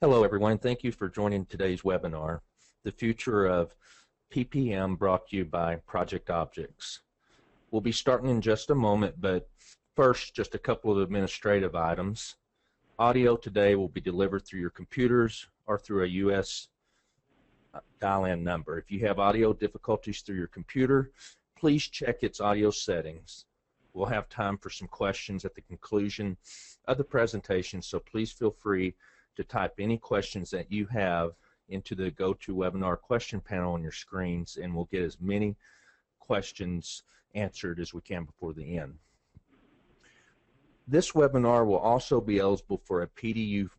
Hello, everyone. Thank you for joining today's webinar, The Future of PPM, brought to you by Project Objects. We'll be starting in just a moment, but first, just a couple of administrative items. Audio today will be delivered through your computers or through a U.S. dial-in number. If you have audio difficulties through your computer, please check its audio settings. We'll have time for some questions at the conclusion of the presentation, so please feel free to type any questions that you have into the GoToWebinar question panel on your screens, and we'll get as many questions answered as we can before the end. This webinar will also be eligible for a PDU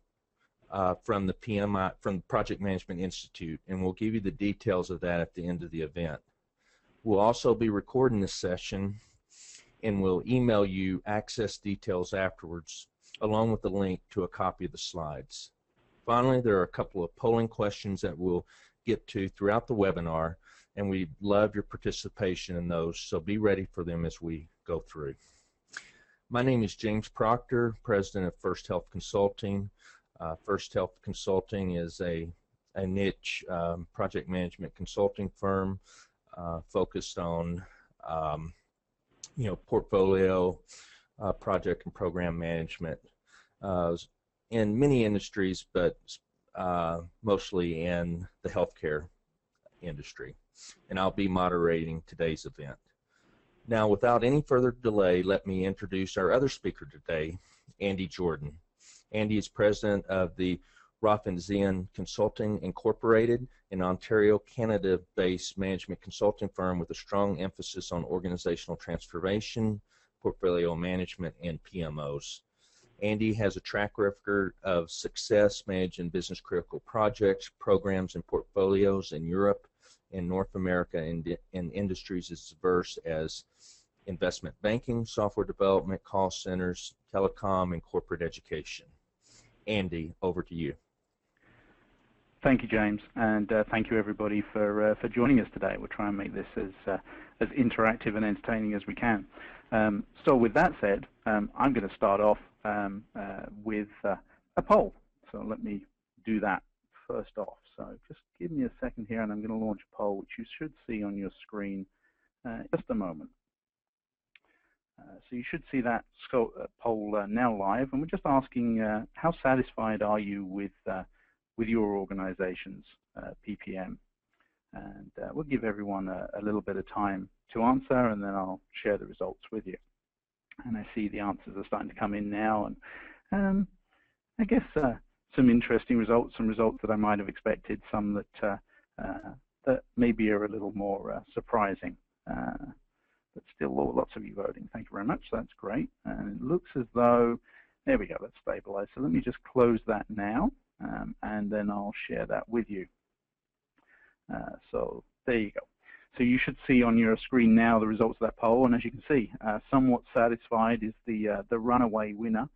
from the Project Management Institute, and we'll give you the details of that at the end of the event. We'll also be recording this session, and we'll email you access details afterwards, along with the link to a copy of the slides. Finally, there are a couple of polling questions that we'll get to throughout the webinar, and we'd love your participation in those, so be ready for them as we go through. My name is James Proctor, President of First Health Consulting. First Health Consulting is a niche project management consulting firm focused on portfolio, project and program management in many industries, but mostly in the healthcare industry. And I'll be moderating today's event. Now, without any further delay, let me introduce our other speaker today, Andy Jordan. Andy is president of the Roth&Zien Consulting Incorporated, an Ontario, Canada-based management consulting firm with a strong emphasis on organizational transformation, portfolio management, and PMOs. Andy has a track record of success managing business-critical projects, programs, and portfolios in Europe and North America in industries as diverse as investment banking, software development, call centers, telecom, and corporate education. Andy, over to you. Thank you, James, and thank you everybody for joining us today. We'll try and make this as interactive and entertaining as we can. So with that said, I'm going to start off with a poll. So let me do that first off. So just give me a second here, and I'm going to launch a poll, which you should see on your screen in just a moment. So you should see that poll now live, and we're just asking how satisfied are you with your organization's PPM? And we'll give everyone a little bit of time to answer, and then I'll share the results with you. And I see the answers are starting to come in now, and I guess some interesting results, some results that I might have expected, some that maybe are a little more surprising. But still, lots of you voting. Thank you very much. That's great. And it looks as though, there we go, let's stabilize. So let me just close that now, and then I'll share that with you. So there you go. So you should see on your screen now the results of that poll, and as you can see, somewhat satisfied is the runaway winner,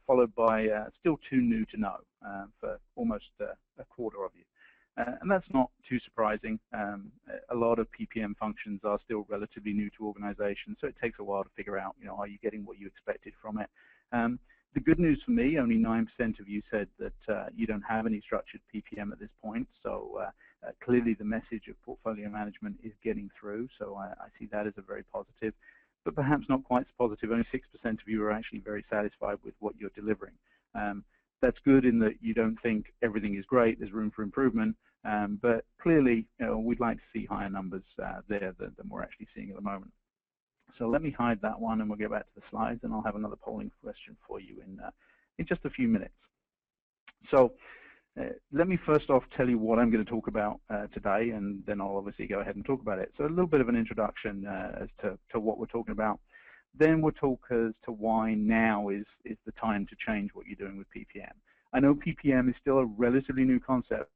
followed by still too new to know for almost a quarter of you. And that's not too surprising. A lot of PPM functions are still relatively new to organizations, so it takes a while to figure out, are you getting what you expected from it? The good news for me, only 9% of you said that you don't have any structured PPM at this point, so clearly the message of portfolio management is getting through, so I see that as a very positive, but perhaps not quite so positive. Only 6% of you are actually very satisfied with what you're delivering. That's good in that you don't think everything is great, there's room for improvement, but clearly we'd like to see higher numbers there than we're actually seeing at the moment. So let me hide that one, and we'll get back to the slides, and I'll have another polling question for you in just a few minutes. So let me first off tell you what I'm going to talk about today, and then I'll obviously go ahead and talk about it. So a little bit of an introduction as to what we're talking about. Then we'll talk as to why now is the time to change what you're doing with PPM. I know PPM is still a relatively new concept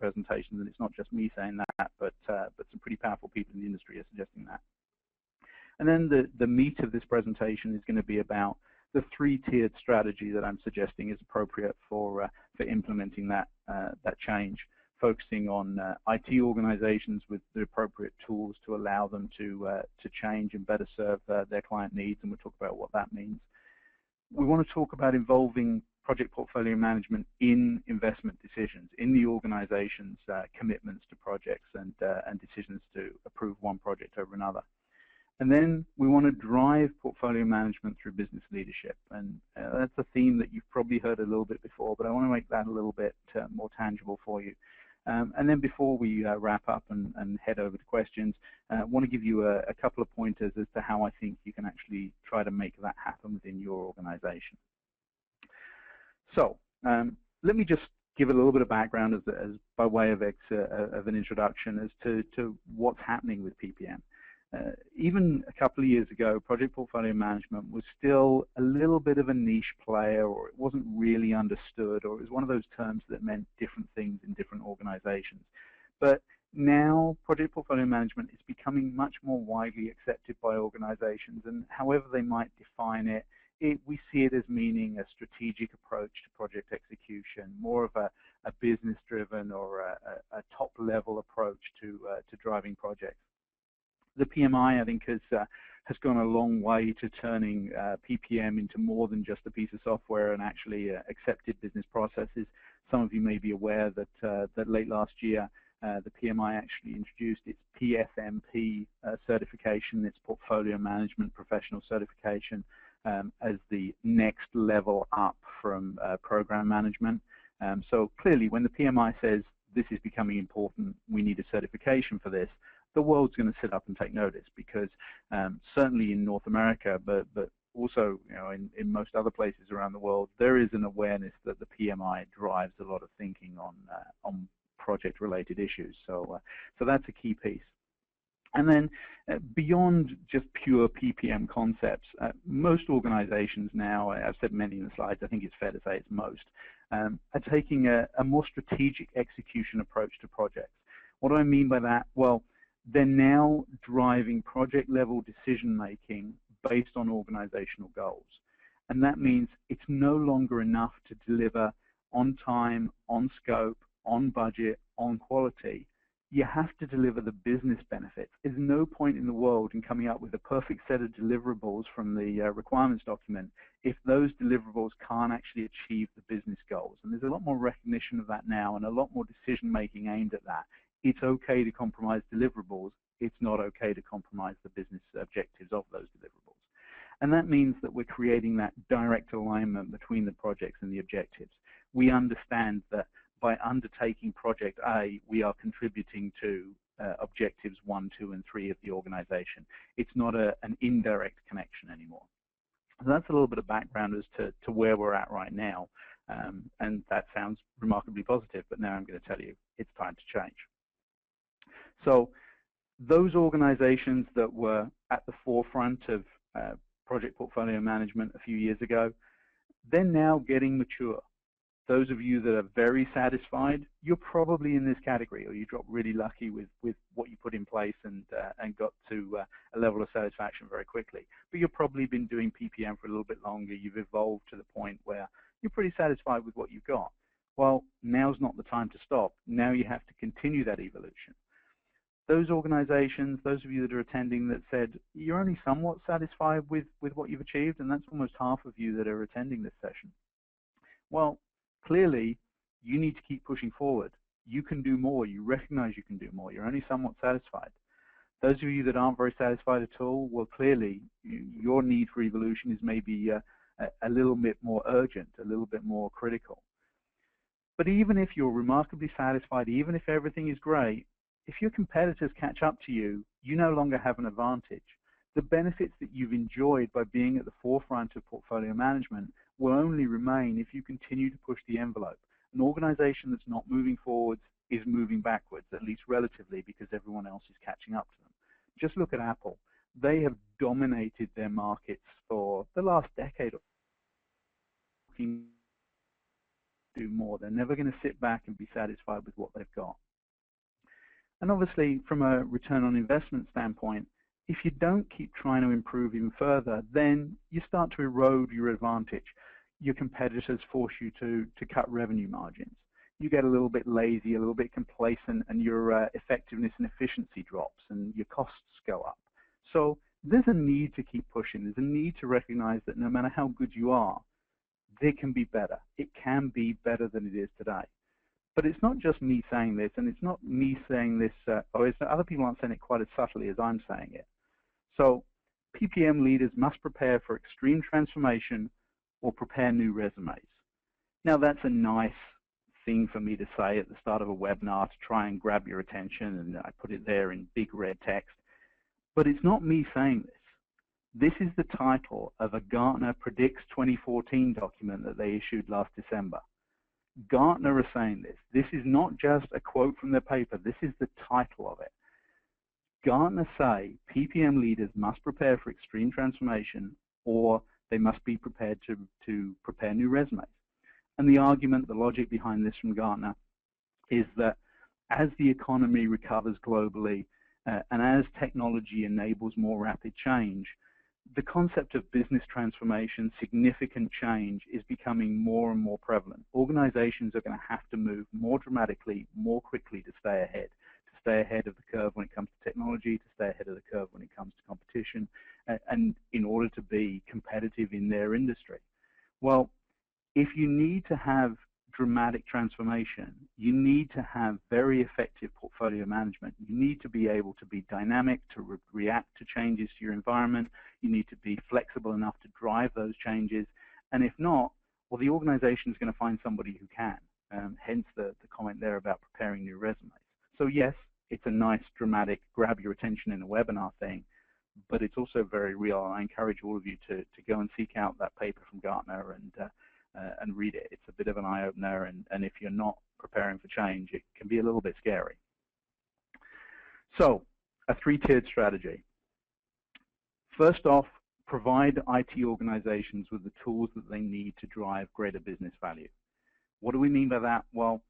presentations, and it's not just me saying that, but some pretty powerful people in the industry are suggesting that. And then the meat of this presentation is going to be about the three-tiered strategy that I'm suggesting is appropriate for implementing that change, focusing on IT organizations with the appropriate tools to allow them to change and better serve their client needs, and we'll talk about what that means. we want to talk about involving project portfolio management in investment decisions, in the organization's commitments to projects and decisions to approve one project over another. And then we want to drive portfolio management through business leadership. And that's a theme that you've probably heard a little bit before, but I want to make that a little bit more tangible for you. And then before we wrap up and head over to questions, I want to give you a couple of pointers as to how I think you can actually try to make that happen within your organization. So let me just give a little bit of background as by way of an introduction as to what's happening with PPM. Even a couple of years ago, project portfolio management was still a little bit of a niche player, or it wasn't really understood, or it was one of those terms that meant different things in different organizations. But now project portfolio management is becoming much more widely accepted by organizations, and however they might define it, we see it as meaning a strategic approach to project execution, more of a business-driven or a top-level approach to driving projects. The PMI, I think, has gone a long way to turning PPM into more than just a piece of software and actually accepted business processes. Some of you may be aware that that late last year, the PMI actually introduced its PFMP certification, its Portfolio Management Professional Certification, as the next level up from program management. So clearly, when the PMI says this is becoming important, we need a certification for this, the world's going to sit up and take notice, because certainly in North America, but also in most other places around the world, there is an awareness that the PMI drives a lot of thinking on project-related issues. So that's a key piece. And then beyond just pure PPM concepts, most organizations now, I've said many in the slides, I think it's fair to say it's most, are taking a more strategic execution approach to projects. What do I mean by that? Well, they're now driving project-level decision-making based on organizational goals. And that means it's no longer enough to deliver on time, on scope, on budget, on quality. You have to deliver the business benefits. There's no point in the world in coming up with a perfect set of deliverables from the requirements document if those deliverables can't actually achieve the business goals. And there's a lot more recognition of that now and a lot more decision-making aimed at that. It's okay to compromise deliverables. It's not okay to compromise the business objectives of those deliverables. And that means that we're creating that direct alignment between the projects and the objectives. We understand that by undertaking project A, we are contributing to objectives 1, 2, and 3 of the organization. It's not an indirect connection anymore. So that's a little bit of background as to where we're at right now. And that sounds remarkably positive, but now I'm going to tell you it's time to change. So those organizations that were at the forefront of project portfolio management a few years ago, they're now getting mature. Those of you that are very satisfied, you're probably in this category, or you got really lucky with what you put in place and got to a level of satisfaction very quickly. But you've probably been doing PPM for a little bit longer. You've evolved to the point where you're pretty satisfied with what you've got. Well, now's not the time to stop. Now you have to continue that evolution. Those organizations, those of you that are attending that said you're only somewhat satisfied with what you've achieved, and that's almost half of you that are attending this session. Well, clearly, you need to keep pushing forward. You can do more. You recognize you can do more. You're only somewhat satisfied. Those of you that aren't very satisfied at all, well, clearly, your need for evolution is maybe a little bit more urgent, a little bit more critical. But even if you're remarkably satisfied, even if everything is great, if your competitors catch up to you, you no longer have an advantage. The benefits that you've enjoyed by being at the forefront of portfolio management will only remain if you continue to push the envelope. An organization that's not moving forwards is moving backwards, at least relatively, because everyone else is catching up to them. Just look at Apple. They have dominated their markets for the last decade or do more. They're never going to sit back and be satisfied with what they've got. And obviously, from a return on investment standpoint, if you don't keep trying to improve even further, then you start to erode your advantage. Your competitors force you to cut revenue margins. You get a little bit lazy, a little bit complacent, and your effectiveness and efficiency drops, and your costs go up. So there's a need to keep pushing. There's a need to recognize that no matter how good you are, there can be better. It can be better than it is today. But it's not just me saying this, and it's not me saying this, or other people aren't saying it quite as subtly as I'm saying it. So PPM leaders must prepare for extreme transformation or prepare new resumes. Now, that's a nice thing for me to say at the start of a webinar to try and grab your attention, and I put it there in big red text. But it's not me saying this. This is the title of a Gartner Predicts 2014 document that they issued last December. Gartner are saying this. This is not just a quote from their paper. This is the title of it. Gartner say PPM leaders must prepare for extreme transformation, or they must be prepared to prepare new resumes. And the argument, the logic behind this from Gartner is that as the economy recovers globally and as technology enables more rapid change, the concept of business transformation, significant change, is becoming more and more prevalent. Organizations are going to have to move more dramatically, more quickly to stay ahead of the curve when it comes to technology, to stay ahead of the curve when it comes to competition, and in order to be competitive in their industry. Well, if you need to have dramatic transformation, you need to have very effective portfolio management. You need to be able to be dynamic, to react to changes to your environment. You need to be flexible enough to drive those changes. And if not, well, the organization is going to find somebody who can. Hence the comment there about preparing new resumes. So yes, it's a nice, dramatic, grab your attention in a webinar thing, but it's also very real. I encourage all of you to go and seek out that paper from Gartner and read it. It's a bit of an eye-opener, and if you're not preparing for change, it can be a little bit scary. So, a three-tiered strategy. First off, provide IT organizations with the tools that they need to drive greater business value. What do we mean by that? Well,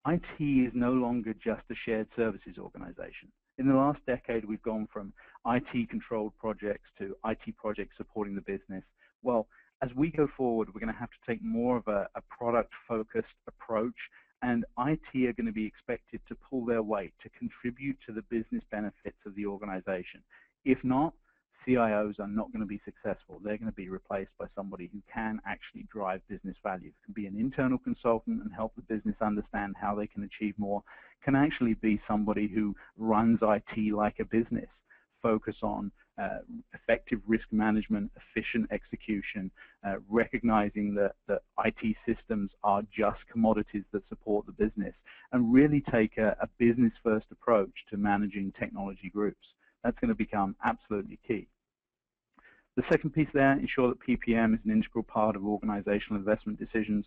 IT is no longer just a shared services organization. In the last decade, we've gone from IT-controlled projects to IT projects supporting the business. Well, as we go forward, we're going to have to take more of a product-focused approach, and IT are going to be expected to pull their weight, to contribute to the business benefits of the organization. If not, CIOs are not going to be successful. They're going to be replaced by somebody who can actually drive business value. It can be an internal consultant and help the business understand how they can achieve more. Can actually be somebody who runs IT like a business, focus on effective risk management, efficient execution, recognizing that IT systems are just commodities that support the business, and really take a business-first approach to managing technology groups. That's going to become absolutely key. The second piece there, ensure that PPM is an integral part of organizational investment decisions.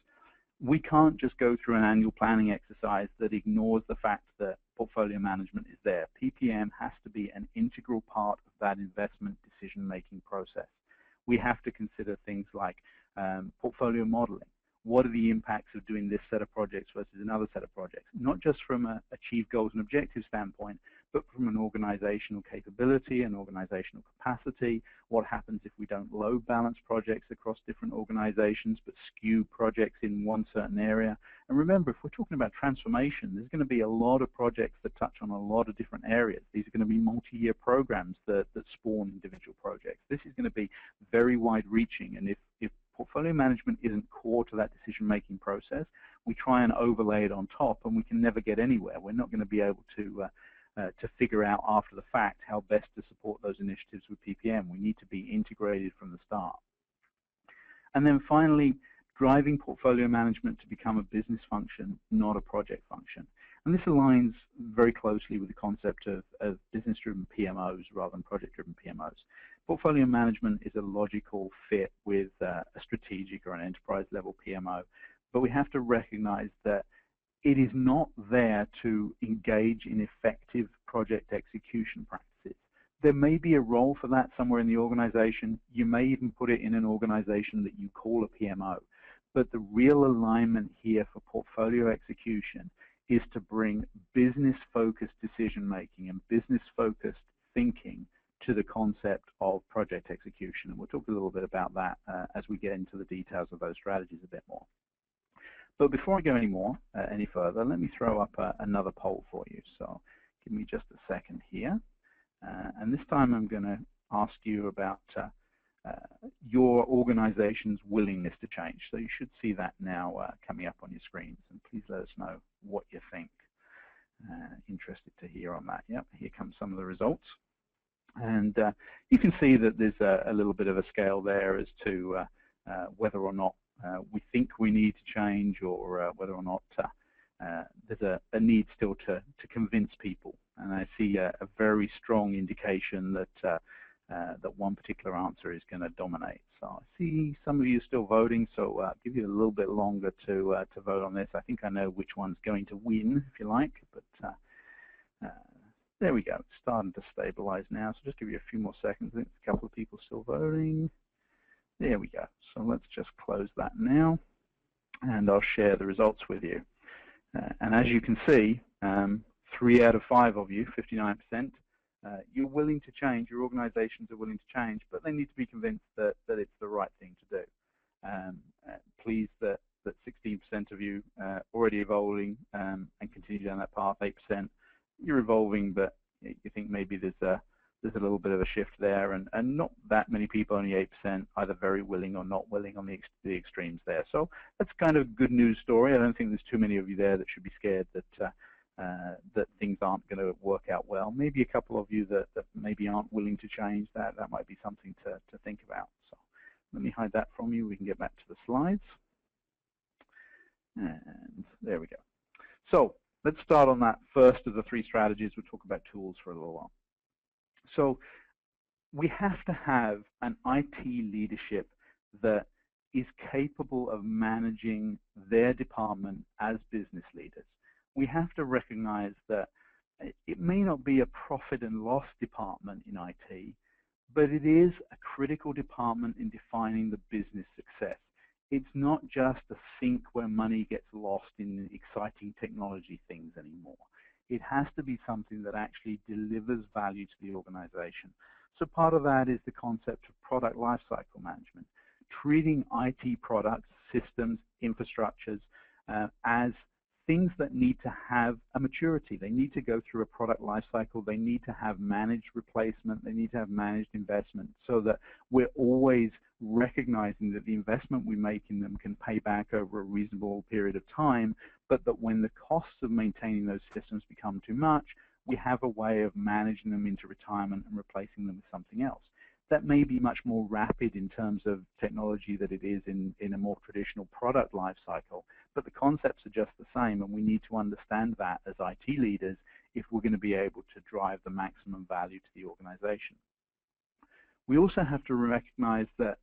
We can't just go through an annual planning exercise that ignores the fact that portfolio management is there. PPM has to be an integral part of that investment decision-making process. We have to consider things like portfolio modeling. What are the impacts of doing this set of projects versus another set of projects? Not just from an achieve goals and objectives standpoint, but from an organizational capability and organizational capacity. What happens if we don't load balance projects across different organizations, but skew projects in one certain area? And remember, if we're talking about transformation, there's going to be a lot of projects that touch on a lot of different areas. These are going to be multi-year programs that spawn individual projects. This is going to be very wide-reaching, and if portfolio management isn't core to that decision-making process, we try and overlay it on top, and we can never get anywhere. We're not going to be able to figure out after the fact how best to support those initiatives with PPM. We need to be integrated from the start. And then finally, driving portfolio management to become a business function, not a project function. And this aligns very closely with the concept of business-driven PMOs rather than project-driven PMOs. Portfolio management is a logical fit with a strategic or an enterprise-level PMO, but we have to recognize that it is not there to engage in effective project execution practices. There may be a role for that somewhere in the organization. You may even put it in an organization that you call a PMO. But the real alignment here for portfolio execution is to bring business-focused decision-making and business-focused thinking to the concept of project execution. And we'll talk a little bit about that as we get into the details of those strategies a bit more. But before I go any further, let me throw up another poll for you. So give me just a second here. And this time I'm going to asked you about your organization's willingness to change. So you should see that now coming up on your screens, and please let us know what you think. Interested to hear on that. Yep, here come some of the results. And you can see that there's a little bit of a scale there as to whether or not we think we need to change, or whether or not there's a need still to convince people. And I see a very strong indication that that one particular answer is going to dominate. So I see some of you still voting, so I'll give you a little bit longer to vote on this. I think I know which one's going to win, if you like, but there we go. It's starting to stabilize now, so just give you a few more seconds. I think there's a couple of people still voting. There we go. So let's just close that now, and I'll share the results with you. And as you can see, 3 out of 5 of you, 59%, you're willing to change, your organizations are willing to change, but they need to be convinced that it's the right thing to do. Pleased that 16% of you already evolving and continue down that path. 8%, you're evolving, but you think maybe there's a little bit of a shift there, and not that many people, only 8%, either very willing or not willing on the extremes there. So that's kind of a good news story. I don't think there's too many of you there that should be scared that that things aren't going to work out well. Maybe a couple of you that maybe aren't willing to change. That might be something to think about. So let me hide that from you. We can get back to the slides. And there we go. So let's start on that first of the 3 strategies. We'll talk about tools for a little while. So we have to have an IT leadership that is capable of managing their department as business leaders. We have to recognize that it may not be a profit and loss department in IT, but it is a critical department in defining the business success. It's not just a sink where money gets lost in exciting technology things anymore. It has to be something that actually delivers value to the organization. So part of that is the concept of product lifecycle management, treating IT products, systems, infrastructures as things that need to have a maturity. They need to go through a product lifecycle. They need to have managed replacement. They need to have managed investment, so that we're always recognizing that the investment we make in them can pay back over a reasonable period of time, but that when the costs of maintaining those systems become too much, we have a way of managing them into retirement and replacing them with something else. That may be much more rapid in terms of technology than it is in a more traditional product life cycle, but the concepts are just the same, and we need to understand that as IT leaders if we're going to be able to drive the maximum value to the organization. We also have to recognize that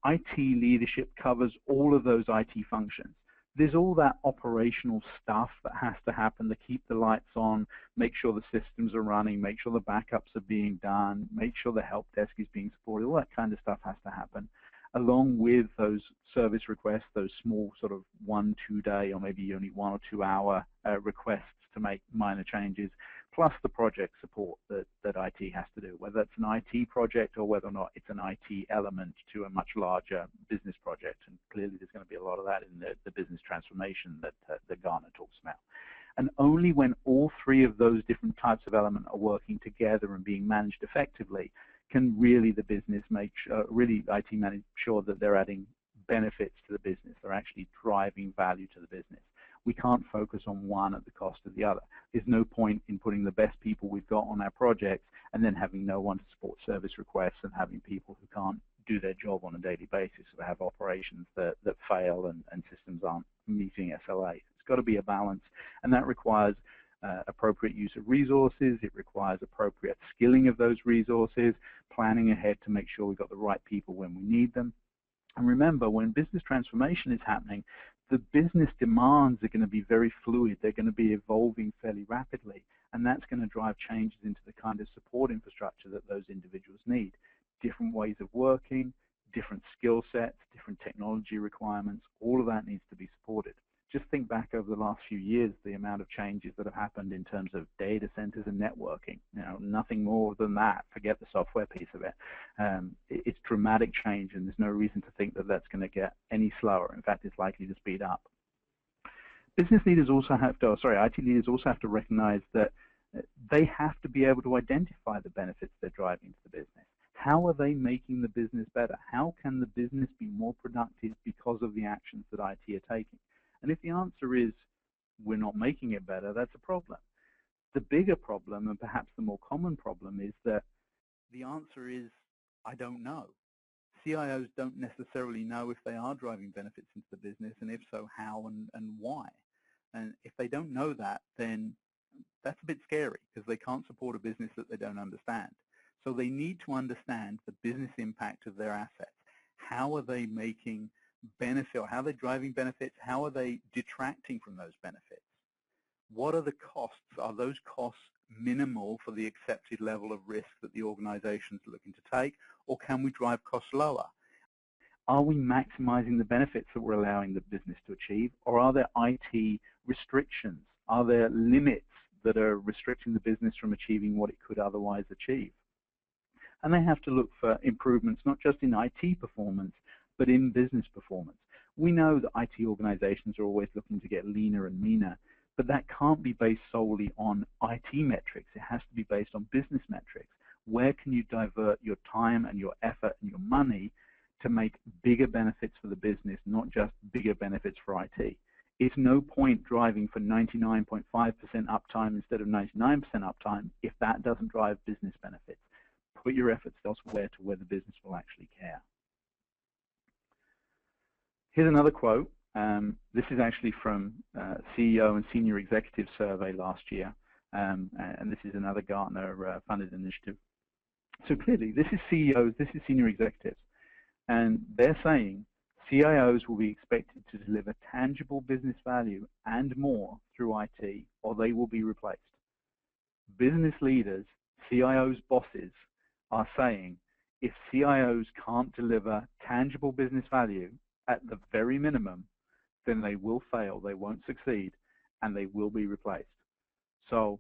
IT leadership covers all of those IT functions. There's all that operational stuff that has to happen to keep the lights on, make sure the systems are running, make sure the backups are being done, make sure the help desk is being supported. All that kind of stuff has to happen, along with those service requests, those small sort of 1-2 day or maybe only 1 or 2 hour requests to make minor changes, plus the project support that IT has to do, whether it's an IT project or whether or not it's an IT element to a much larger business project. And clearly there's going to be a lot of that in the business transformation that Gartner talks about. And only when all 3 of those different types of elements are working together and being managed effectively can really the business make sure, really IT manage sure that they're adding benefits to the business. They're actually driving value to the business. We can't focus on one at the cost of the other. There's no point in putting the best people we've got on our projects and then having no one to support service requests and having people who can't do their job on a daily basis, or have operations that fail and systems aren't meeting SLA. It's got to be a balance, and that requires appropriate use of resources. It requires appropriate skilling of those resources, planning ahead to make sure we've got the right people when we need them. And remember, when business transformation is happening, the business demands are going to be very fluid. They're going to be evolving fairly rapidly, and that's going to drive changes into the kind of support infrastructure that those individuals need. Different ways of working, different skill sets, different technology requirements, all of that needs to be supported. Just think back over the last few years, the amount of changes that have happened in terms of data centers and networking. You know, nothing more than that. Forget the software piece of it. It's dramatic change, and there's no reason to think that that's going to get any slower. In fact, it's likely to speed up. Business leaders also have to, IT leaders also have to recognize that they have to be able to identify the benefits they're driving to the business. How are they making the business better? How can the business be more productive because of the actions that IT are taking? And if the answer is we're not making it better, that's a problem. The bigger problem, and perhaps the more common problem, is that the answer is I don't know. CIOs don't necessarily know if they are driving benefits into the business, and if so, how and why. And if they don't know that, then that's a bit scary because they can't support a business that they don't understand. So they need to understand the business impact of their assets. How are they making benefit, or how are they driving benefits? How are they detracting from those benefits? What are the costs? Are those costs minimal for the accepted level of risk that the organization is looking to take, or can we drive costs lower? Are we maximizing the benefits that we're allowing the business to achieve, or are there IT restrictions? Are there limits that are restricting the business from achieving what it could otherwise achieve? And they have to look for improvements, not just in IT performance, but in business performance. We know that IT organizations are always looking to get leaner and meaner, but that can't be based solely on IT metrics. It has to be based on business metrics. Where can you divert your time and your effort and your money to make bigger benefits for the business, not just bigger benefits for IT? It's no point driving for 99.5% uptime instead of 99% uptime if that doesn't drive business benefits. Put your efforts elsewhere to where the business will actually care. Here's another quote. This is actually from CEO and Senior Executive Survey last year, and this is another Gartner funded initiative. So clearly, this is CEOs, this is Senior Executives, and they're saying CIOs will be expected to deliver tangible business value and more through IT, or they will be replaced. Business leaders, CIOs' bosses, are saying if CIOs can't deliver tangible business value at the very minimum, then they will fail, they won't succeed, and they will be replaced. So,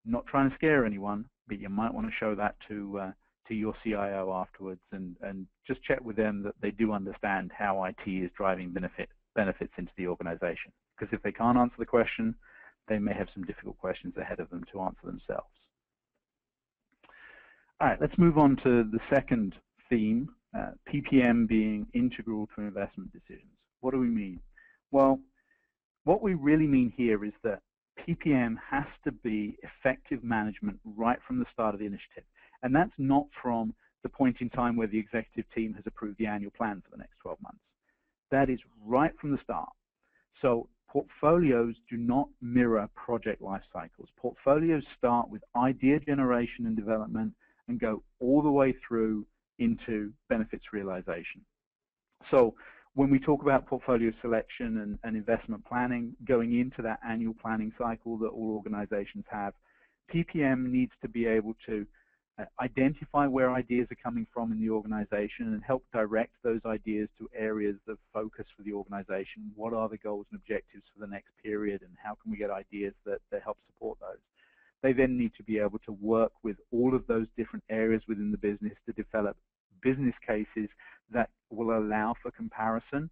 not trying to scare anyone, but you might want to show that to your CIO afterwards, and just check with them that they do understand how IT is driving benefits into the organization. Because if they can't answer the question, they may have some difficult questions ahead of them to answer themselves. All right, let's move on to the second theme, PPM being integral to investment decisions. What do we mean? Well, what we really mean here is that PPM has to be effective management right from the start of the initiative. And that's not from the point in time where the executive team has approved the annual plan for the next 12 months. That is right from the start. So portfolios do not mirror project life cycles. Portfolios start with idea generation and development and go all the way through into benefits realization. So when we talk about portfolio selection and investment planning, going into that annual planning cycle that all organizations have, PPM needs to be able to identify where ideas are coming from in the organization and help direct those ideas to areas of focus for the organization. What are the goals and objectives for the next period, and how can we get ideas that help support those? They then need to be able to work with all of those different areas within the business to develop business cases that will allow for comparison,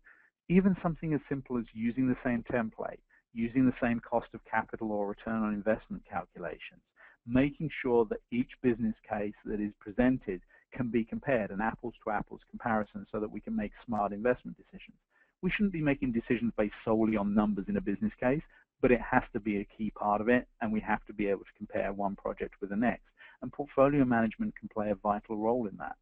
even something as simple as using the same template, using the same cost of capital or return on investment calculations, making sure that each business case that is presented can be compared, an apples to apples comparison, so that we can make smart investment decisions. We shouldn't be making decisions based solely on numbers in a business case, but it has to be a key part of it, and we have to be able to compare one project with the next. And portfolio management can play a vital role in that.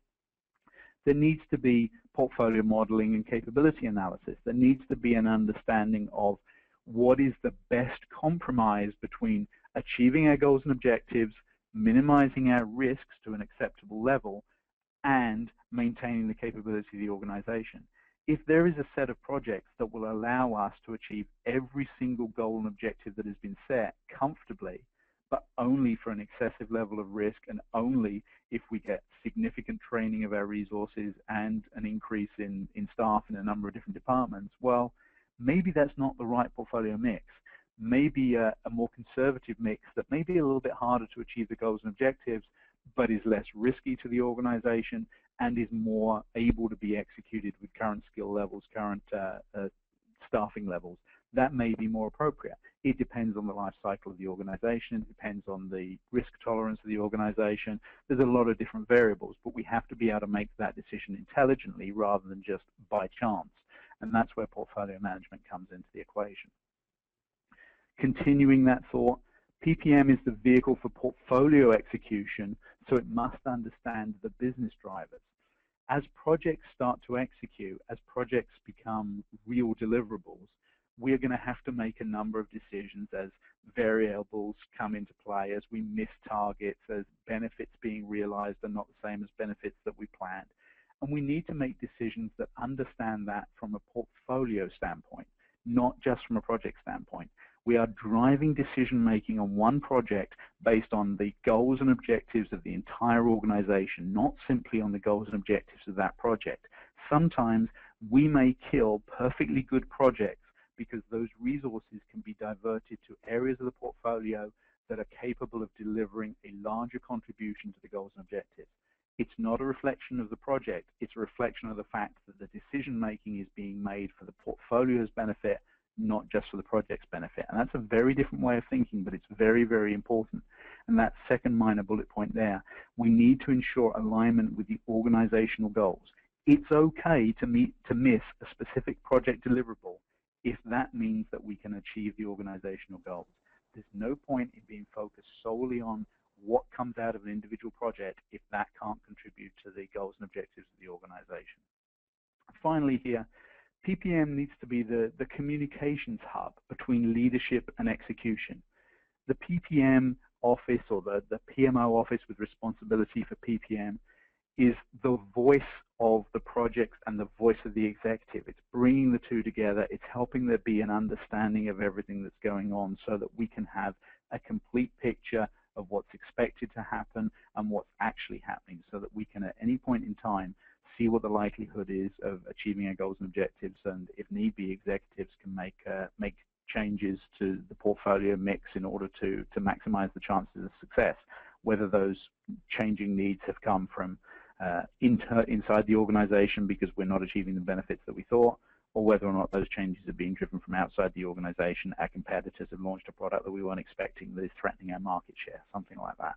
There needs to be portfolio modeling and capability analysis. There needs to be an understanding of what is the best compromise between achieving our goals and objectives, minimizing our risks to an acceptable level, and maintaining the capability of the organization. If there is a set of projects that will allow us to achieve every single goal and objective that has been set comfortably, but only for an excessive level of risk, and only if we get significant training of our resources and an increase in staff in a number of different departments, well, maybe that's not the right portfolio mix. Maybe a more conservative mix that may be a little bit harder to achieve the goals and objectives, but is less risky to the organization and is more able to be executed with current skill levels, current staffing levels. that may be more appropriate. It depends on the life cycle of the organization. It depends on the risk tolerance of the organization. There's a lot of different variables, but we have to be able to make that decision intelligently rather than just by chance. And that's where portfolio management comes into the equation. Continuing that thought, PPM is the vehicle for portfolio execution, so it must understand the business drivers. As projects start to execute, as projects become real deliverables, we're going to have to make a number of decisions as variables come into play, as we miss targets, as benefits being realized are not the same as benefits that we planned. And we need to make decisions that understand that from a portfolio standpoint, not just from a project standpoint. We are driving decision-making on one project based on the goals and objectives of the entire organization, not simply on the goals and objectives of that project. Sometimes we may kill perfectly good projects because those resources can be diverted to areas of the portfolio that are capable of delivering a larger contribution to the goals and objectives. It's not a reflection of the project, it's a reflection of the fact that the decision-making is being made for the portfolio's benefit, not just for the project's benefit. And that's a very different way of thinking, but it's very, very important. And that second minor bullet point there, we need to ensure alignment with the organizational goals. It's okay to miss a specific project deliverable if that means that we can achieve the organizational goals. There's no point in being focused solely on what comes out of an individual project if that can't contribute to the goals and objectives of the organization. Finally here, PPM needs to be the communications hub between leadership and execution. The PPM office, or the PMO office with responsibility for PPM, is the voice of the projects and the voice of the executive. It's bringing the two together. It's helping there be an understanding of everything that's going on so that we can have a complete picture of what's expected to happen and what's actually happening, so that we can at any point in time see what the likelihood is of achieving our goals and objectives, and if need be, executives can make changes to the portfolio mix in order to maximize the chances of success, whether those changing needs have come from inside the organization because we're not achieving the benefits that we thought, or whether or not those changes are being driven from outside the organization. Our competitors have launched a product that we weren't expecting that is threatening our market share, something like that.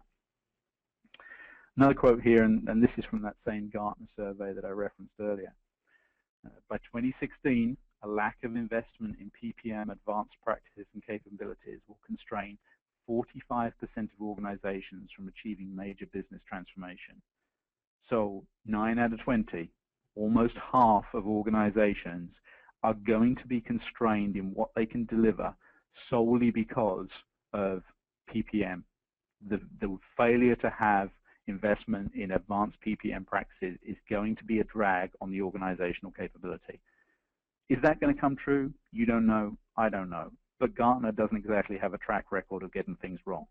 Another quote here, and this is from that same Gartner survey that I referenced earlier. By 2016, a lack of investment in PPM advanced practices and capabilities will constrain 45% of organizations from achieving major business transformation. So 9 out of 20, almost half of organizations are going to be constrained in what they can deliver solely because of PPM. The failure to have investment in advanced PPM practices is going to be a drag on the organizational capability. Is that going to come true? You don't know. I don't know. But Gartner doesn't exactly have a track record of getting things wrong.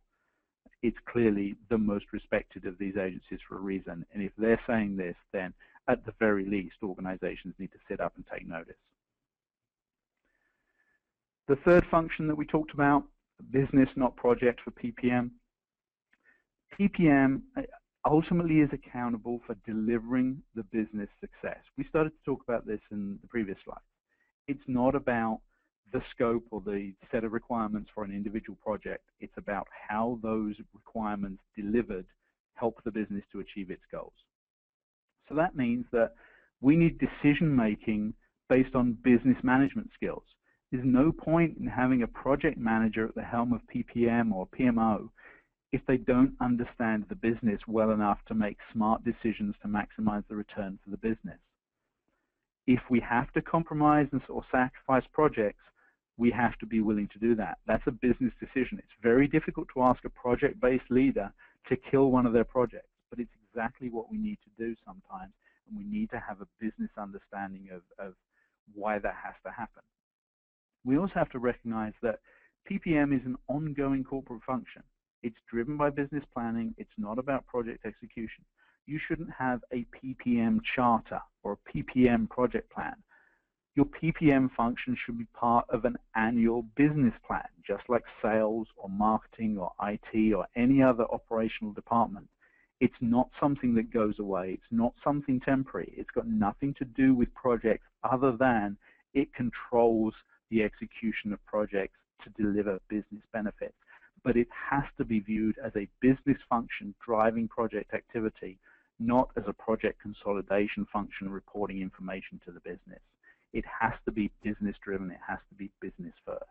It's clearly the most respected of these agencies for a reason. And if they're saying this, then at the very least, organizations need to sit up and take notice. The third function that we talked about, business, not project, for PPM. PPM ultimately is accountable for delivering the business success. We started to talk about this in the previous slide. It's not about the scope or the set of requirements for an individual project. It's about how those requirements delivered help the business to achieve its goals. So that means that we need decision-making based on business management skills. There's no point in having a project manager at the helm of PPM or PMO if they don't understand the business well enough to make smart decisions to maximize the return for the business. If we have to compromise or sacrifice projects, we have to be willing to do that. That's a business decision. It's very difficult to ask a project-based leader to kill one of their projects, but it's exactly what we need to do sometimes, and we need to have a business understanding of why that has to happen. We also have to recognize that PPM is an ongoing corporate function. It's driven by business planning. It's not about project execution. You shouldn't have a PPM charter or a PPM project plan. Your PPM function should be part of an annual business plan, just like sales or marketing or IT or any other operational department. It's not something that goes away. It's not something temporary. It's got nothing to do with projects other than it controls the execution of projects to deliver business benefits. But it has to be viewed as a business function driving project activity, not as a project consolidation function reporting information to the business. It has to be business driven. It has to be business first.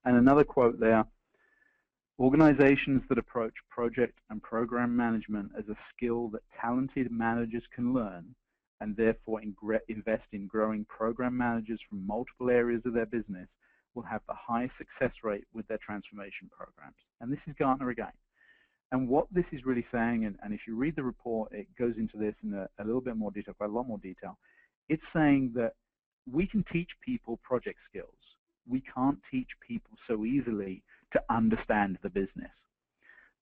And another quote there, organizations that approach project and program management as a skill that talented managers can learn and therefore invest in growing program managers from multiple areas of their business will have the highest success rate with their transformation programs. And this is Gartner again. And what this is really saying, and if you read the report, it goes into this in a little bit more detail, quite a lot more detail. It's saying that we can teach people project skills. We can't teach people so easily to understand the business.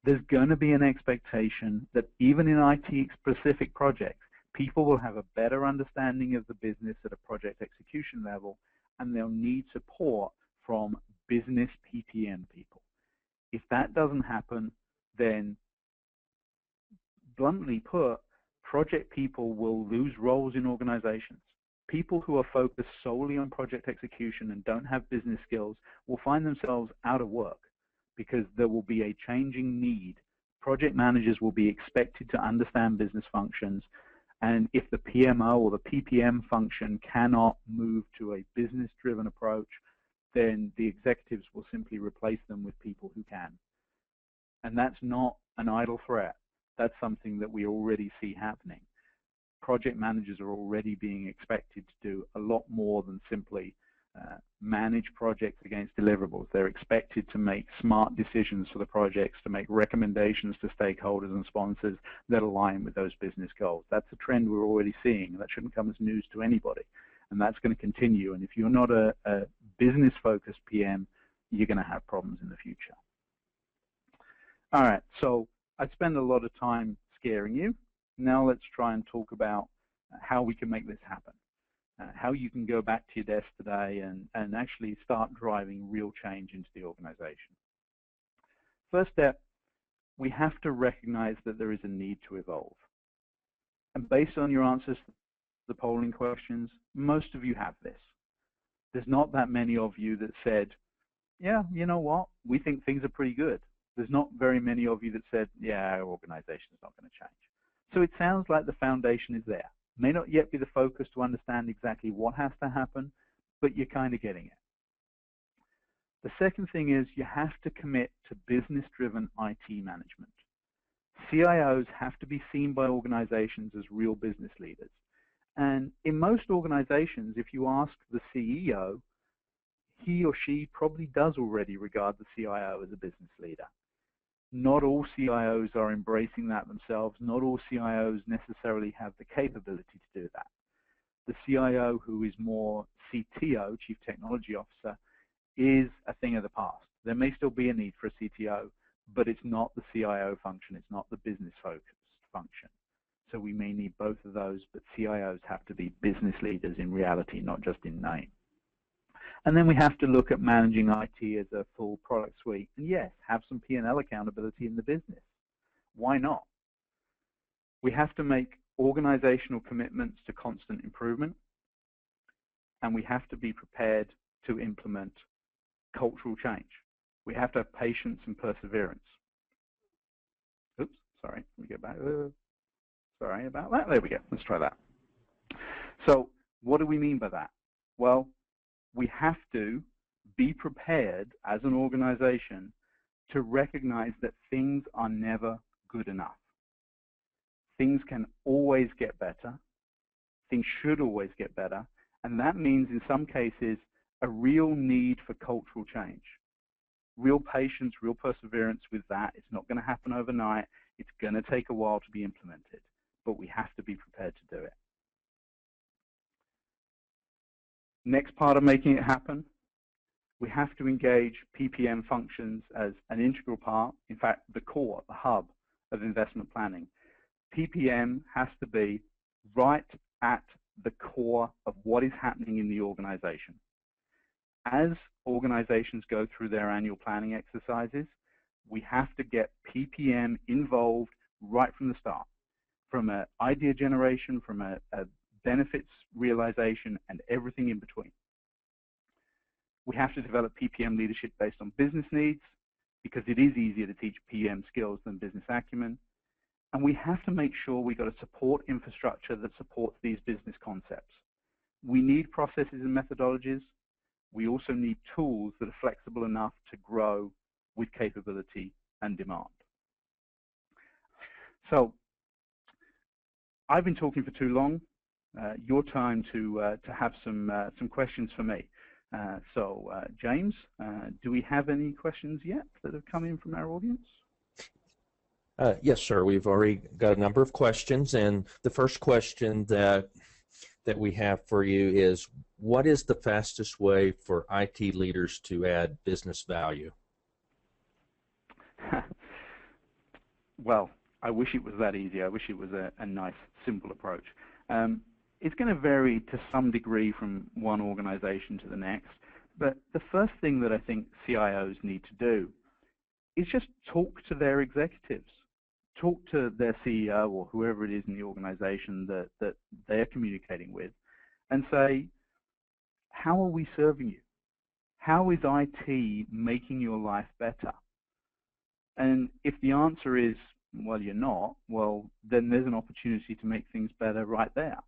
There's going to be an expectation that even in IT-specific projects, people will have a better understanding of the business at a project execution level, and they'll need support from business PPM people. If that doesn't happen, then, bluntly put, project people will lose roles in organizations. People who are focused solely on project execution and don't have business skills will find themselves out of work because there will be a changing need. Project managers will be expected to understand business functions, and if the PMO or the PPM function cannot move to a business-driven approach, then the executives will simply replace them with people who can. And that's not an idle threat. That's something that we already see happening. Project managers are already being expected to do a lot more than simply manage projects against deliverables. They're expected to make smart decisions for the projects, to make recommendations to stakeholders and sponsors that align with those business goals. That's a trend we're already seeing. That shouldn't come as news to anybody. And that's going to continue. And if you're not a business-focused PM, you're going to have problems in the future. All right, so I spend a lot of time scaring you. Now let's try and talk about how we can make this happen. How you can go back to your desk today and actually start driving real change into the organization. First step, we have to recognize that there is a need to evolve. And based on your answers to the polling questions, most of you have this. There's not that many of you that said, yeah, you know what, we think things are pretty good. There's not very many of you that said, yeah, our organization is not going to change. So it sounds like the foundation is there. May not yet be the focus to understand exactly what has to happen, but you're kind of getting it. The second thing is you have to commit to business-driven IT management. CIOs have to be seen by organizations as real business leaders. And in most organizations, if you ask the CEO, he or she probably does already regard the CIO as a business leader. Not all CIOs are embracing that themselves. Not all CIOs necessarily have the capability to do that. The CIO who is more CTO, Chief Technology Officer, is a thing of the past. There may still be a need for a CTO, but it's not the CIO function. It's not the business-focused function. So we may need both of those, but CIOs have to be business leaders in reality, not just in name. And then we have to look at managing IT as a full product suite. And yes, have some P&L accountability in the business. Why not? We have to make organizational commitments to constant improvement. And we have to be prepared to implement cultural change. We have to have patience and perseverance. Oops, sorry, let me go back. Sorry about that. There we go. Let's try that. So what do we mean by that? Well, we have to be prepared as an organization to recognize that things are never good enough. Things can always get better. Things should always get better. And that means in some cases a real need for cultural change. Real patience, real perseverance with that. It's not going to happen overnight. It's going to take a while to be implemented. But we have to be prepared to do it. Next part of making it happen, we have to engage PPM functions as an integral part, in fact, the core, the hub of investment planning. PPM has to be right at the core of what is happening in the organization. As organizations go through their annual planning exercises, we have to get PPM involved right from the start, from an idea generation, from a benefits realization, and everything in between. We have to develop PPM leadership based on business needs, because it is easier to teach PM skills than business acumen. And we have to make sure we've got a support infrastructure that supports these business concepts. We need processes and methodologies. We also need tools that are flexible enough to grow with capability and demand. So I've been talking for too long. Your time to have some questions for me. James, do we have any questions yet that have come in from our audience? Yes, sir. We've already got a number of questions, and the first question that we have for you is, what is the fastest way for IT leaders to add business value? Well, I wish it was that easy. I wish it was a nice, simple approach. It's going to vary to some degree from one organization to the next, but the first thing that I think CIOs need to do is just talk to their executives. Talk to their CEO or whoever it is in the organization that they're communicating with and say, how are we serving you? How is IT making your life better? And if the answer is, well, you're not, well, then there's an opportunity to make things better right there.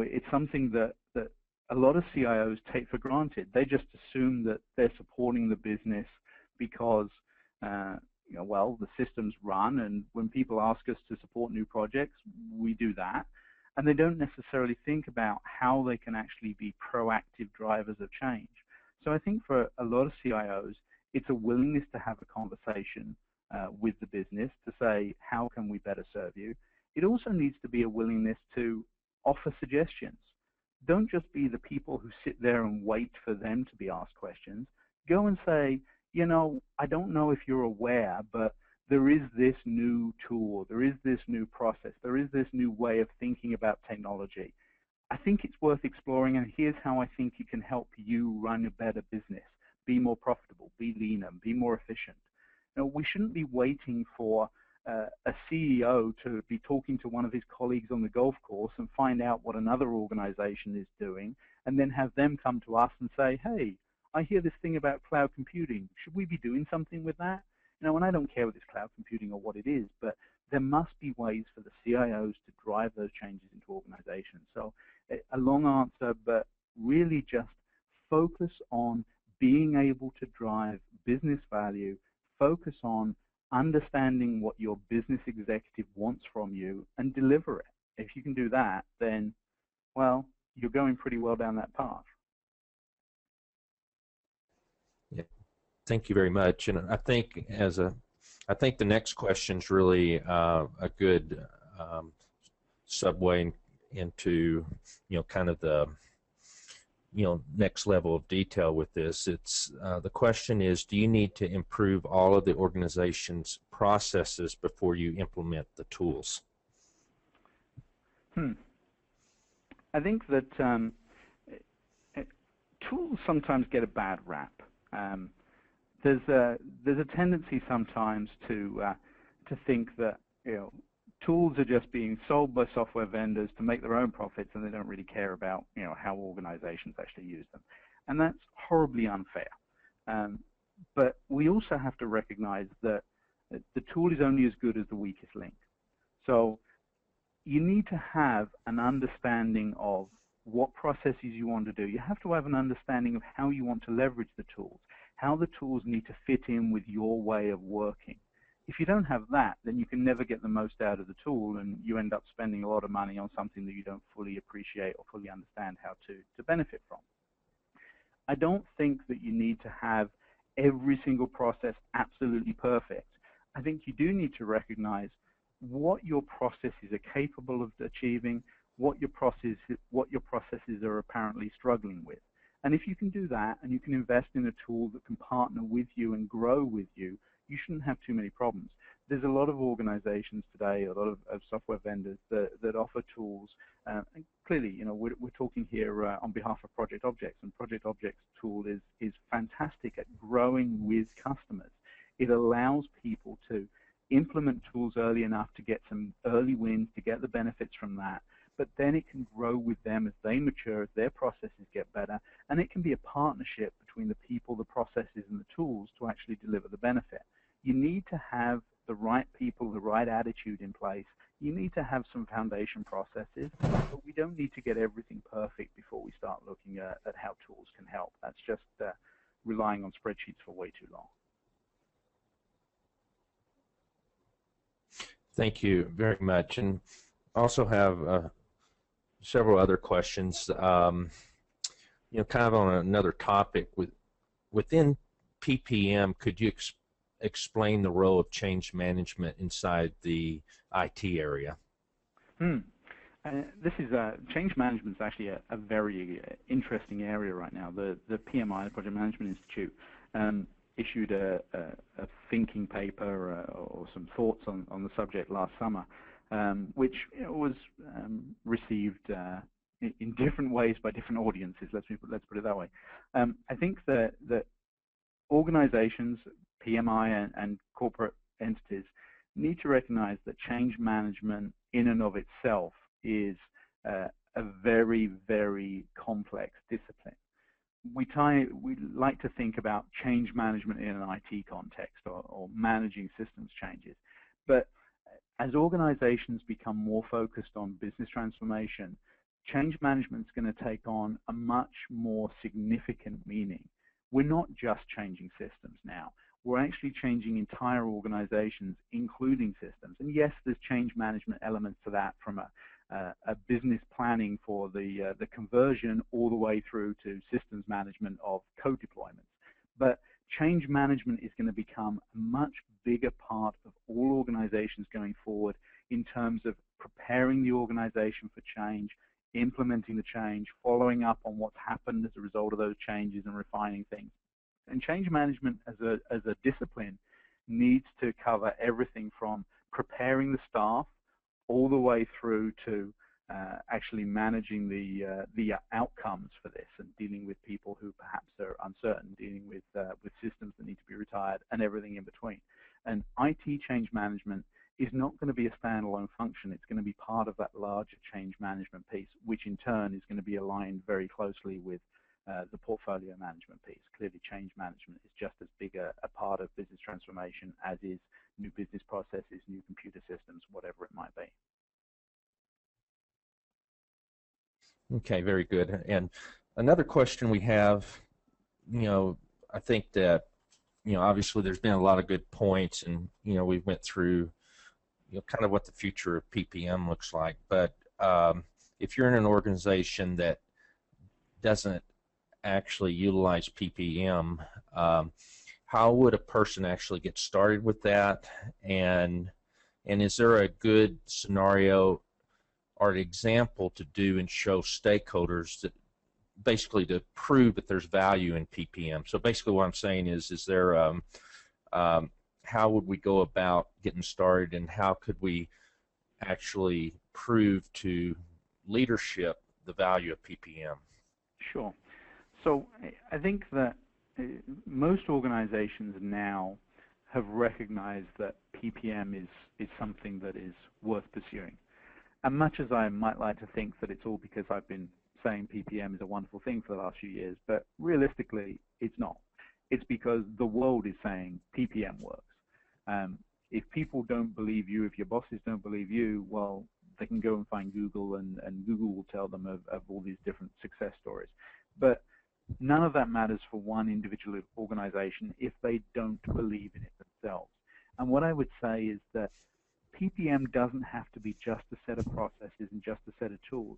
It's something that a lot of CIOs take for granted. They just assume that they're supporting the business because well, the systems run, and when people ask us to support new projects, we do that. And they don't necessarily think about how they can actually be proactive drivers of change. So I think for a lot of CIOs, it's a willingness to have a conversation with the business to say, how can we better serve you? It also needs to be a willingness to offer suggestions. Don't just be the people who sit there and wait for them to be asked questions. Go and say, I don't know if you're aware, but there is this new tool, there is this new process, there is this new way of thinking about technology. I think it's worth exploring, and here's how I think it can help you run a better business, be more profitable, be leaner, be more efficient. We shouldn't be waiting for a CEO to be talking to one of his colleagues on the golf course and find out what another organization is doing, and then have them come to us and say, hey, I hear this thing about cloud computing. Should we be doing something with that? And I don't care whether it's cloud computing or what it is, but there must be ways for the CIOs to drive those changes into organizations. So a long answer, but really just focus on being able to drive business value, focus on understanding what your business executive wants from you and deliver it. If you can do that, then, well, you're going pretty well down that path. Yeah, thank you very much. And I think the next question is really a good subway into kind of the next level of detail with this. It's the question is, do you need to improve all of the organization's processes before you implement the tools? I think that tools sometimes get a bad rap. There's a tendency sometimes to think that tools are just being sold by software vendors to make their own profits, and they don't really care about how organizations actually use them, and that's horribly unfair. But we also have to recognize that the tool is only as good as the weakest link. So you need to have an understanding of what processes you want to do. You have to have an understanding of how you want to leverage the tools, how the tools need to fit in with your way of working. If you don't have that, then you can never get the most out of the tool, and you end up spending a lot of money on something that you don't fully appreciate or fully understand how to benefit from. I don't think that you need to have every single process absolutely perfect. I think you do need to recognize what your processes are capable of achieving, what your processes are apparently struggling with. And if you can do that, and you can invest in a tool that can partner with you and grow with you, you shouldn't have too many problems. There's a lot of organizations today, a lot of software vendors that offer tools. And clearly, we're talking here on behalf of Project Objects, and Project Objects tool is fantastic at growing with customers. It allows people to implement tools early enough to get some early wins, to get the benefits from that, but then it can grow with them as they mature, as their processes get better, and it can be a partnership between the people, the processes, and the tools to actually deliver the benefit. You need to have the right people, the right attitude in place. You need to have some foundation processes, but we don't need to get everything perfect before we start looking at how tools can help. That's just relying on spreadsheets for way too long. Thank you very much. And also have several other questions. Kind of on another topic within PPM, could you explain the role of change management inside the IT area? This is change management is actually a very interesting area right now. The PMI, the Project Management Institute, issued a thinking paper or some thoughts on the subject last summer, which was received in different ways by different audiences. Let's put it that way. I think that organizations, PMI and corporate entities need to recognize that change management in and of itself is a very, very complex discipline. We like to think about change management in an IT context or managing systems changes. But as organizations become more focused on business transformation, change management is going to take on a much more significant meaning. We're not just changing systems now. We're actually changing entire organizations, including systems. And yes, there's change management elements to that, from a business planning for the conversion all the way through to systems management of code deployments. But change management is going to become a much bigger part of all organizations going forward in terms of preparing the organization for change, implementing the change, following up on what's happened as a result of those changes, and refining things. And change management as a discipline needs to cover everything from preparing the staff all the way through to actually managing the outcomes for this, and dealing with people who perhaps are uncertain, dealing with systems that need to be retired, and everything in between. And IT change management is not going to be a standalone function. It's going to be part of that larger change management piece, which in turn is going to be aligned very closely with the portfolio management piece. Clearly, change management is just as big a part of business transformation as is new business processes, new computer systems, whatever it might be. Okay, very good. And another question we have, I think that, obviously there's been a lot of good points, and, we went through, kind of what the future of PPM looks like. But if you're in an organization that doesn't actually utilize PPM, how would a person actually get started with that? And is there a good scenario or an example to do and show stakeholders that basically to prove that there's value in PPM? So basically what I'm saying is there how would we go about getting started, and how could we actually prove to leadership the value of PPM? Sure. So I think that most organizations now have recognized that PPM is something that is worth pursuing. And much as I might like to think that it's all because I've been saying PPM is a wonderful thing for the last few years, but realistically, it's not. It's because the world is saying PPM works. If people don't believe you, if your bosses don't believe you, well, they can go and find Google, and Google will tell them of all these different success stories. But none of that matters for one individual organization if they don't believe in it themselves. And what I would say is that PPM doesn't have to be just a set of processes and just a set of tools.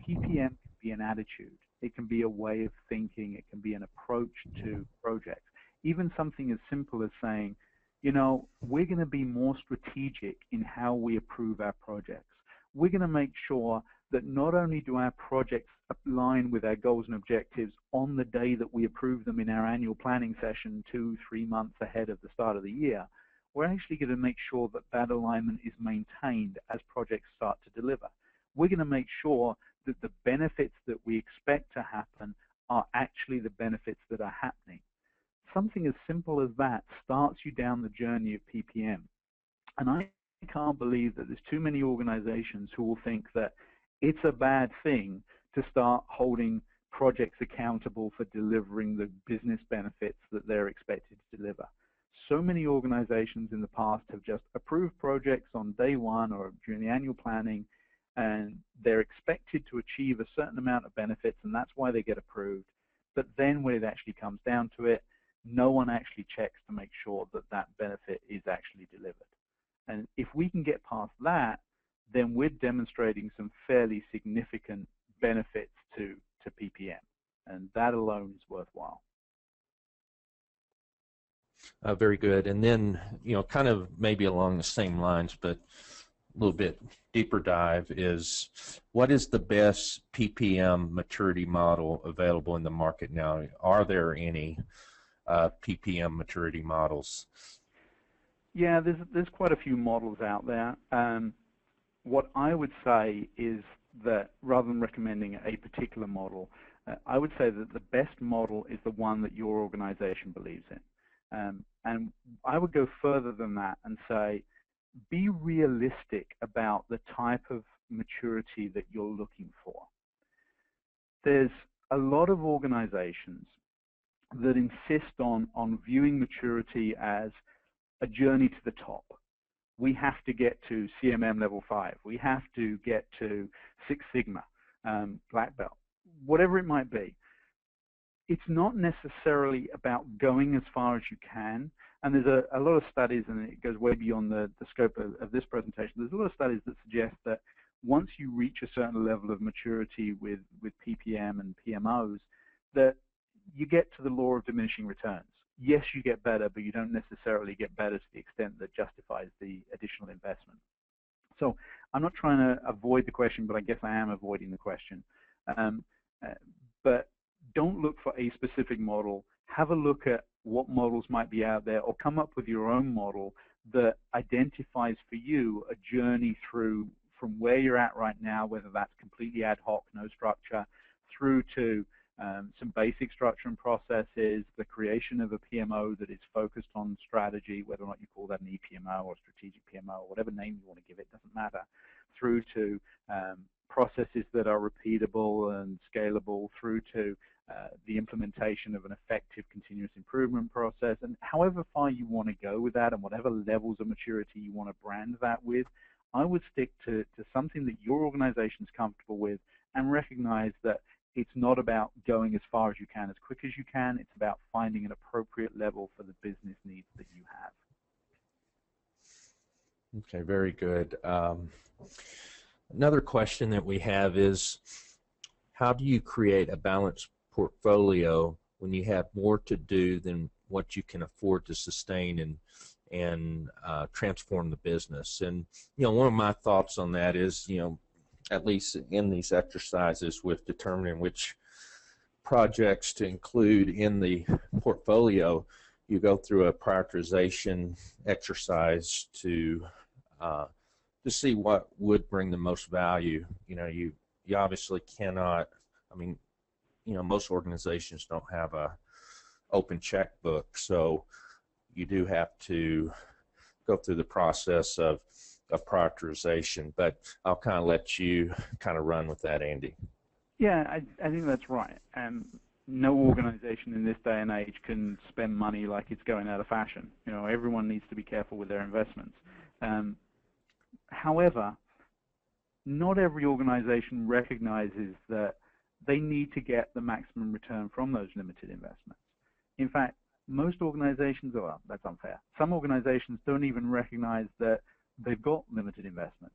PPM can be an attitude. It can be a way of thinking. It can be an approach to projects. Even something as simple as saying, we're going to be more strategic in how we approve our projects. We're going to make sure that not only do our projects align with our goals and objectives on the day that we approve them in our annual planning session 2-3 months ahead of the start of the year, we're actually going to make sure that that alignment is maintained as projects start to deliver. We're going to make sure that the benefits that we expect to happen are actually the benefits that are happening. Something as simple as that starts you down the journey of PPM. And I can't believe that there's too many organizations who will think that it's a bad thing to start holding projects accountable for delivering the business benefits that they're expected to deliver. So many organizations in the past have just approved projects on day one or during the annual planning, and they're expected to achieve a certain amount of benefits, and that's why they get approved. But then when it actually comes down to it, no one actually checks to make sure that that benefit is actually delivered. And if we can get past that, then we're demonstrating some fairly significant benefits to PPM, and that alone is worthwhile. Very good. And then, kind of maybe along the same lines, but a little bit deeper dive is, what is the best PPM maturity model available in the market now? Are there any PPM maturity models? Yeah, there's quite a few models out there. What I would say is that rather than recommending a particular model, I would say that the best model is the one that your organization believes in. And I would go further than that and say, be realistic about the type of maturity that you're looking for. There's a lot of organizations that insist on viewing maturity as a journey to the top. We have to get to CMM level 5. We have to get to Six Sigma, black belt, whatever it might be. It's not necessarily about going as far as you can. And there's a lot of studies, and it goes way beyond the scope of this presentation. There's a lot of studies that suggest that once you reach a certain level of maturity with PPM and PMOs, that you get to the law of diminishing returns. Yes, you get better, but you don't necessarily get better to the extent that justifies the additional investment. So I'm not trying to avoid the question, but I guess I am avoiding the question. But don't look for a specific model. Have a look at what models might be out there, or come up with your own model that identifies for you a journey through from where you're at right now, whether that's completely ad hoc, no structure, through to some basic structure and processes, the creation of a PMO that is focused on strategy, whether or not you call that an ePMO or strategic PMO, or whatever name you want to give it, doesn't matter, through to processes that are repeatable and scalable, through to the implementation of an effective continuous improvement process. And however far you want to go with that, and whatever levels of maturity you want to brand that with, I would stick to something that your organization is comfortable with, and recognize that it's not about going as far as you can, as quick as you can. It's about finding an appropriate level for the business needs that you have. Okay, very good. Another question that we have is, how do you create a balanced portfolio when you have more to do than what you can afford to sustain and transform the business? And one of my thoughts on that is, at least in these exercises with determining which projects to include in the portfolio, you go through a prioritization exercise to see what would bring the most value. You obviously cannot, most organizations don't have a open checkbook, so you do have to go through the process of prioritization. But I'll kind of let you kind of run with that, Andy. Yeah, I think that's right. And no organization in this day and age can spend money like it's going out of fashion. Everyone needs to be careful with their investments. However, not every organization recognizes that they need to get the maximum return from those limited investments. In fact, most organizations, well, that's unfair. Some organizations don't even recognize that they've got limited investments.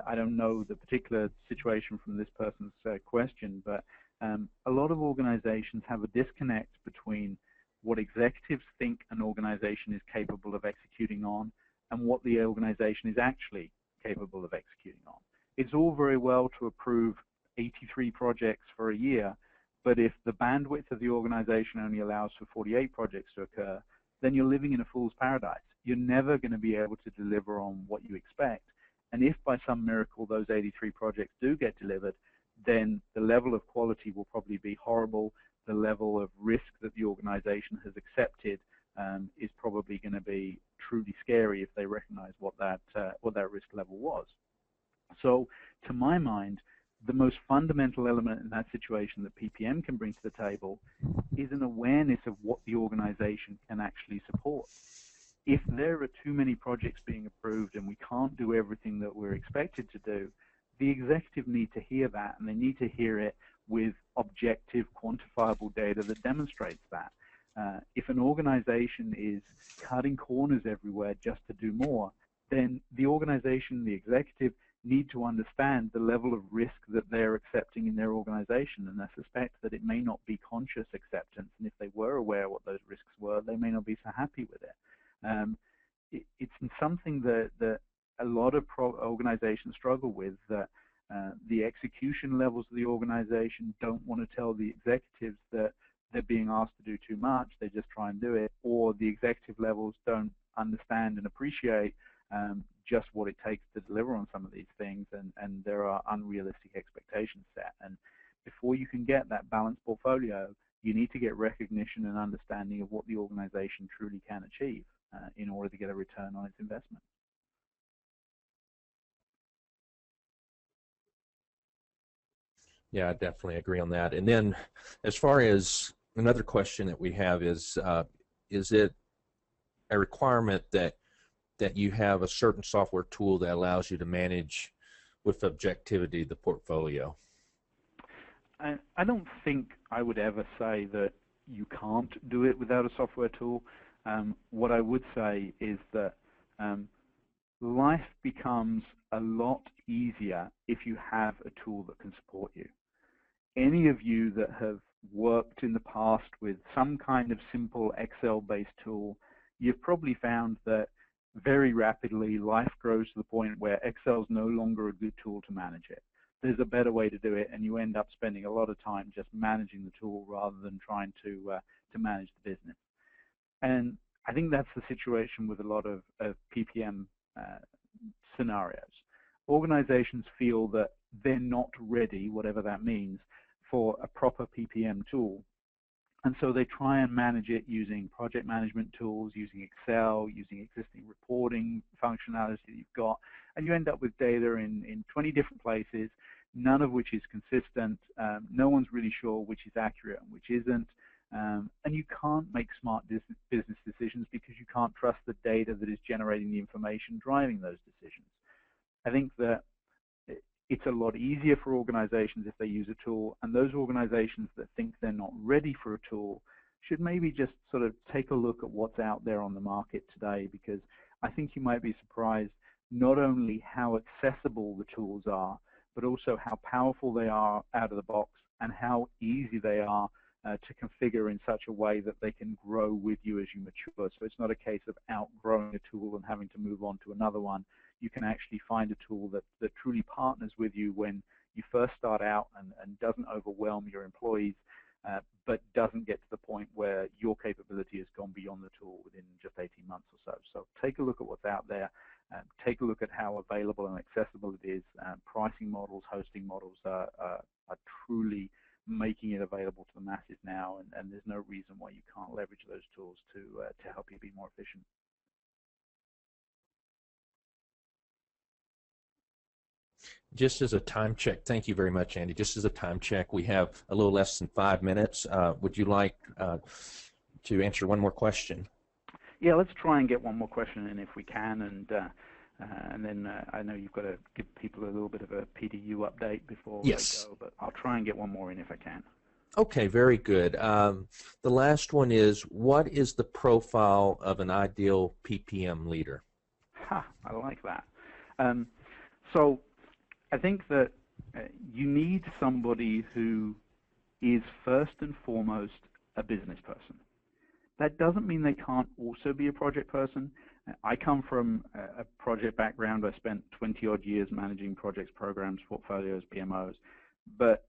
I don't know the particular situation from this person's question, but a lot of organizations have a disconnect between what executives think an organization is capable of executing on and what the organization is actually capable of executing on. It's all very well to approve 83 projects for a year, but if the bandwidth of the organization only allows for 48 projects to occur, then you're living in a fool's paradise. You're never going to be able to deliver on what you expect. And if by some miracle those 83 projects do get delivered, then the level of quality will probably be horrible. The level of risk that the organization has accepted is probably going to be truly scary if they recognize what that risk level was. So to my mind, the most fundamental element in that situation that PPM can bring to the table is an awareness of what the organization can actually support. If there are too many projects being approved and we can't do everything that we're expected to do, the executive need to hear that, and they need to hear it with objective, quantifiable data that demonstrates that. If an organization is cutting corners everywhere just to do more, then the organization, the executive, need to understand the level of risk that they're accepting in their organization, and I suspect that it may not be conscious acceptance, and if they were aware what those risks were, they may not be so happy with it. It's something that a lot of organizations struggle with, that the execution levels of the organization don't want to tell the executives that they're being asked to do too much, they just try and do it, or the executive levels don't understand and appreciate just what it takes to deliver on some of these things, and there are unrealistic expectations set. And before you can get that balanced portfolio, you need to get recognition and understanding of what the organization truly can achieve in order to get a return on its investment. Yeah, I definitely agree on that. And then as far as another question that we have is it a requirement that you have a certain software tool that allows you to manage with objectivity the portfolio? I don't think I would ever say that you can't do it without a software tool. What I would say is that life becomes a lot easier if you have a tool that can support you. Any of you that have worked in the past with some kind of simple Excel-based tool, you've probably found that very rapidly life grows to the point where Excel is no longer a good tool to manage it. There's a better way to do it, and you end up spending a lot of time just managing the tool rather than trying to manage the business. And I think that's the situation with a lot of PPM scenarios. Organizations feel that they're not ready, whatever that means, for a proper PPM tool. And so they try and manage it using project management tools, using Excel, using existing reporting functionality that you've got, and you end up with data in 20 different places, none of which is consistent. No one's really sure which is accurate and which isn't. And you can't make smart business decisions because you can't trust the data that is generating the information driving those decisions. I think that it's a lot easier for organizations if they use a tool, and those organizations that think they're not ready for a tool should maybe just sort of take a look at what's out there on the market today, because I think you might be surprised not only how accessible the tools are, but also how powerful they are out of the box and how easy they are to configure in such a way that they can grow with you as you mature. So it's not a case of outgrowing a tool and having to move on to another one. You can actually find a tool that truly partners with you when you first start out and doesn't overwhelm your employees, but doesn't get to the point where your capability has gone beyond the tool within just 18 months or so. So take a look at what's out there. Take a look at how available and accessible it is. Pricing models, hosting models are truly making it available to the masses now, and there's no reason why you can't leverage those tools to help you be more efficient. Just as a time check, thank you very much, Andy. Just as a time check, we have a little less than 5 minutes. Would you like to answer one more question? Yeah, let's try and get one more question in if we can, and then I know you've got to give people a little bit of a PDU update before Yes. they go, but I'll try and get one more in if I can. Okay, very good. The last one is, what is the profile of an ideal PPM leader? I like that. So I think that you need somebody who is first and foremost a business person. That doesn't mean they can't also be a project person. I come from a project background. I spent 20-odd years managing projects, programs, portfolios, PMOs. But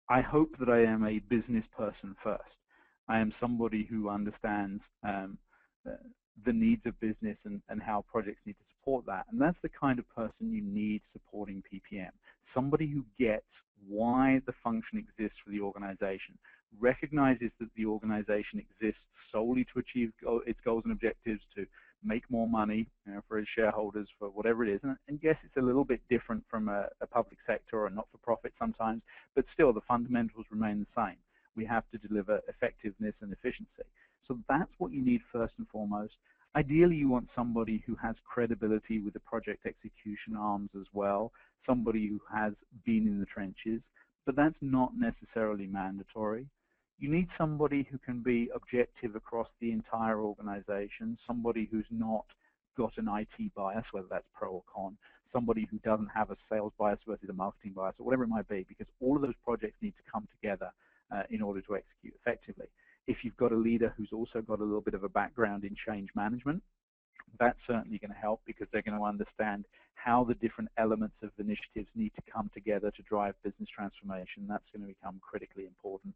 I hope that I am a business person first. I am somebody who understands the needs of business and how projects need to support that. And that's the kind of person you need supporting PPM. Somebody who gets why the function exists for the organization, recognizes that the organization exists solely to achieve its goals and objectives, to make more money, for its shareholders, for whatever it is. And yes, it's a little bit different from a public sector or a not-for-profit sometimes, but still the fundamentals remain the same. We have to deliver effectiveness and efficiency. So that's what you need first and foremost. Ideally, you want somebody who has credibility with the project execution arms as well, somebody who has been in the trenches, but that's not necessarily mandatory. You need somebody who can be objective across the entire organization, somebody who's not got an IT bias, whether that's pro or con, somebody who doesn't have a sales bias versus a marketing bias, or whatever it might be, because all of those projects need to come together in order to execute effectively. If you've got a leader who's also got a little bit of a background in change management, that's certainly going to help, because they're going to understand how the different elements of initiatives need to come together to drive business transformation. That's going to become critically important.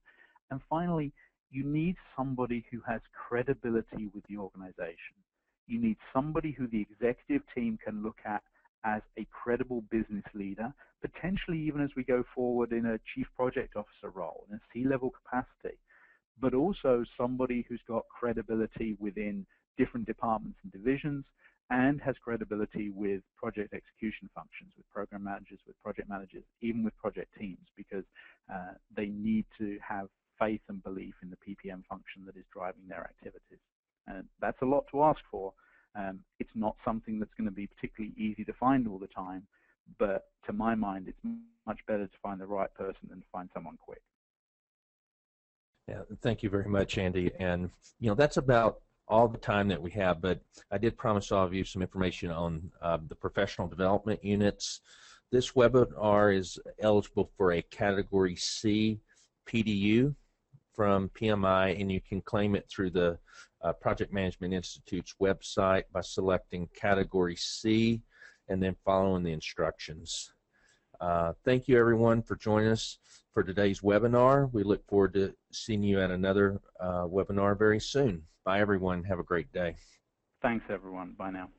And finally, you need somebody who has credibility with the organization. You need somebody who the executive team can look at as a credible business leader, potentially even as we go forward in a chief project officer role, in a C-level capacity, but also somebody who's got credibility within different departments and divisions, and has credibility with project execution functions, with program managers, with project managers, even with project teams, because they need to have faith and belief in the PPM function that is driving their activities. And that's a lot to ask for. It's not something that's going to be particularly easy to find all the time, but to my mind, it's much better to find the right person than to find someone quick. Yeah, thank you very much, Andy. And that's about all the time that we have, but I did promise all of you some information on the professional development units. This webinar is eligible for a Category C PDU from PMI, and you can claim it through the Project Management Institute's website by selecting Category C and then following the instructions. Thank you, everyone, for joining us for today's webinar. We look forward to seeing you at another webinar very soon. Bye, everyone. Have a great day. Thanks, everyone. Bye now.